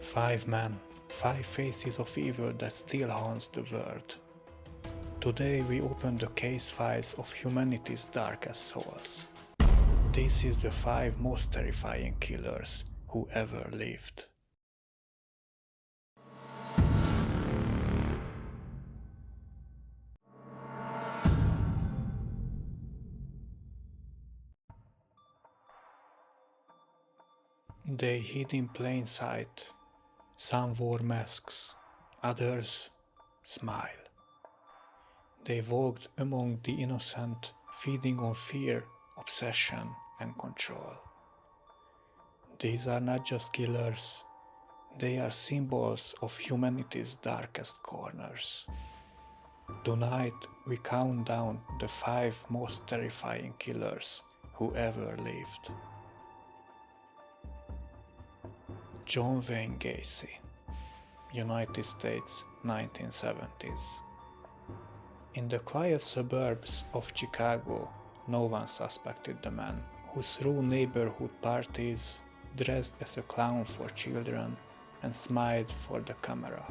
5 men, 5 faces of evil that still haunts the world. Today we open the case files of humanity's darkest souls. This is the 5 most terrifying killers who ever lived. They hid in plain sight. Some wore masks, others smile. They walked among the innocent, feeding on fear, obsession, and control. These are not just killers, they are symbols of humanity's darkest corners. Tonight we count down the 5 most terrifying killers who ever lived. John Wayne Gacy, United States, 1970s. In the quiet suburbs of Chicago, no one suspected the man who threw neighborhood parties, dressed as a clown for children, and smiled for the camera.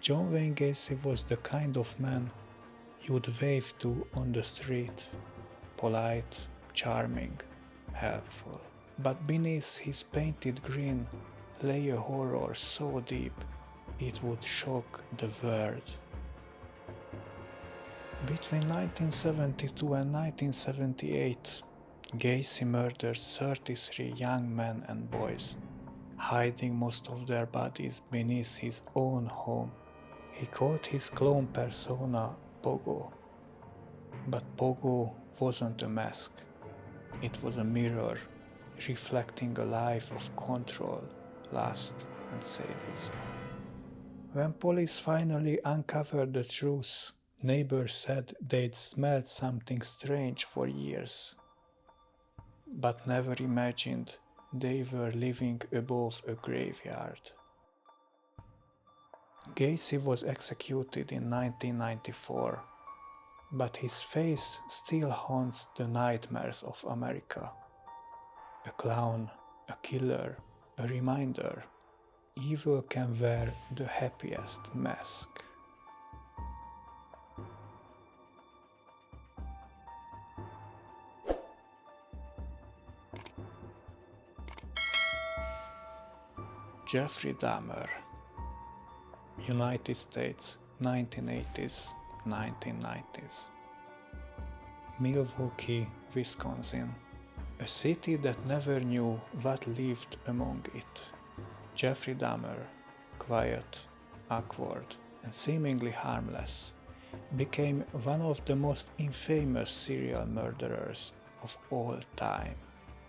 John Wayne Gacy was the kind of man you'd wave to on the street, polite, charming, helpful. But beneath his painted grin lay a horror so deep it would shock the world. Between 1972 and 1978, Gacy murdered 33 young men and boys, hiding most of their bodies beneath his own home. He called his clone persona Pogo. But Pogo wasn't a mask. It was a mirror, reflecting a life of control, lust, and sadism. When police finally uncovered the truth, neighbors said they'd smelled something strange for years, but never imagined they were living above a graveyard. Gacy was executed in 1994, but his face still haunts the nightmares of America. A clown, a killer, a reminder, evil can wear the happiest mask. Jeffrey Dahmer, United States, 1980s, 1990s. Milwaukee, Wisconsin, a city that never knew what lived among it. Jeffrey Dahmer, quiet, awkward, and seemingly harmless, became one of the most infamous serial murderers of all time.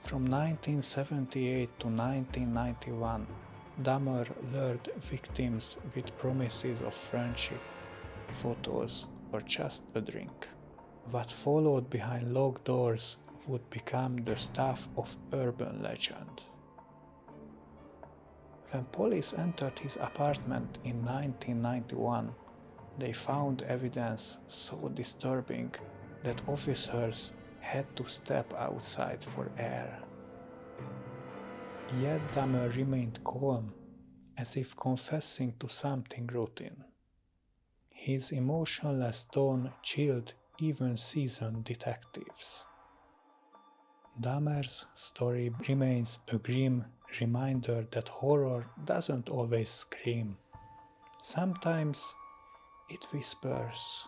From 1978 to 1991, Dahmer lured victims with promises of friendship, photos, or just a drink. What followed behind locked doors would become the stuff of urban legend. When police entered his apartment in 1991, they found evidence so disturbing that officers had to step outside for air. Yet Dahmer remained calm, as if confessing to something routine. His emotionless tone chilled even seasoned detectives. Dahmer's story remains a grim reminder that horror doesn't always scream. Sometimes it whispers.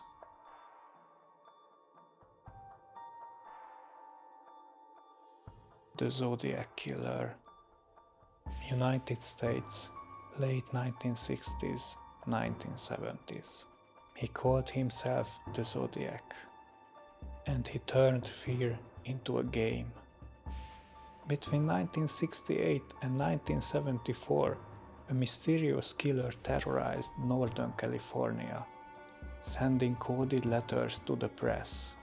The Zodiac Killer, United States, late 1960s, 1970s. He called himself the Zodiac, and he turned fear into a game. Between 1968 and 1974, a mysterious killer terrorized Northern California, sending coded letters to the press,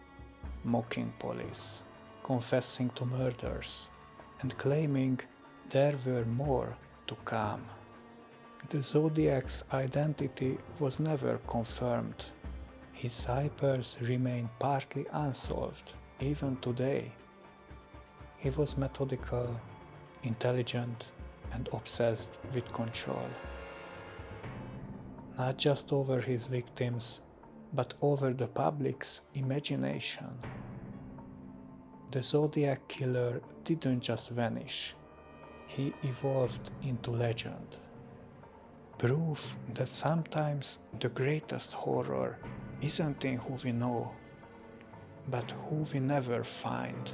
mocking police, confessing to murders, and claiming there were more to come. The Zodiac's identity was never confirmed. His ciphers remain partly unsolved even today. He was methodical, intelligent, and obsessed with control. Not just over his victims, but over the public's imagination. The Zodiac Killer didn't just vanish, he evolved into legend. Proof that sometimes the greatest horror isn't in who we know, but who we never find.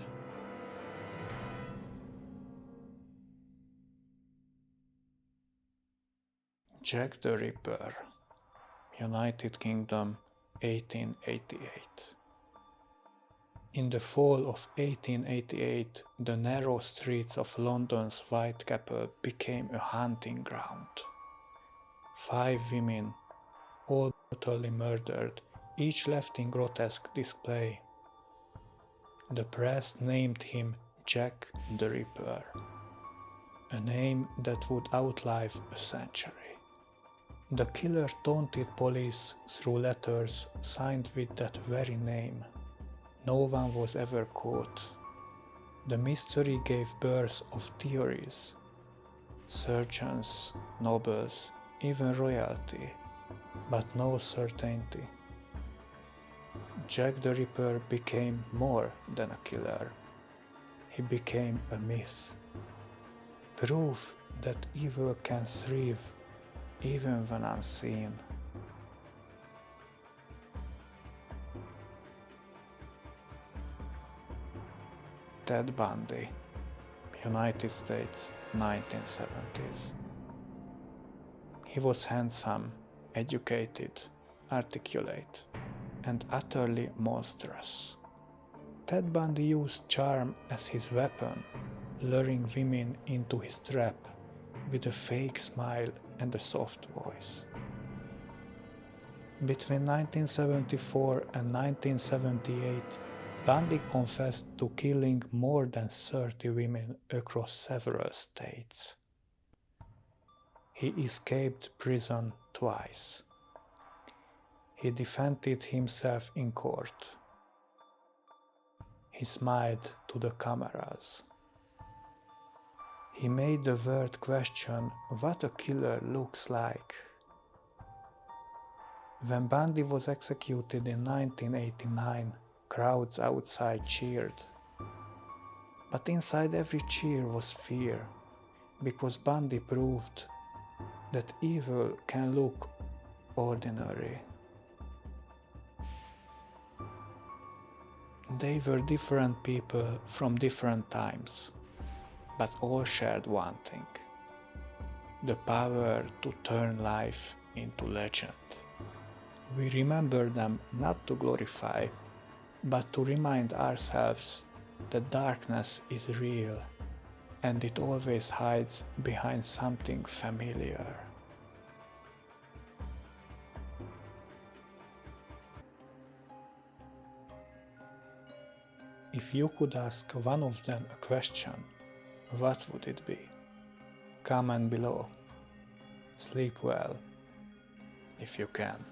Jack the Ripper, United Kingdom, 1888. In the fall of 1888, the narrow streets of London's Whitechapel became a hunting ground. 5 women, all brutally murdered, each left in grotesque display. The press named him Jack the Ripper, a name that would outlive a century. The killer taunted police through letters signed with that very name. No one was ever caught. The mystery gave birth of theories. Surgeons, nobles, even royalty, but no certainty. Jack the Ripper became more than a killer. He became a myth. Proof that evil can thrive even when unseen. Ted Bundy, United States, 1970s. He was handsome, educated, articulate, and utterly monstrous. Ted Bundy used charm as his weapon, luring women into his trap with a fake smile and a soft voice. Between 1974 and 1978, Bundy confessed to killing more than 30 women across several states. He escaped prison twice. He defended himself in court. He smiled to the cameras. He made the world question what a killer looks like. When Bundy was executed in 1989, crowds outside cheered. But inside every cheer was fear, because Bundy proved that evil can look ordinary. They were different people from different times, but all shared one thing: the power to turn life into legend. We remember them not to glorify, but to remind ourselves that darkness is real and it always hides behind something familiar. If you could ask one of them a question, what would it be? Comment below. Sleep well, if you can.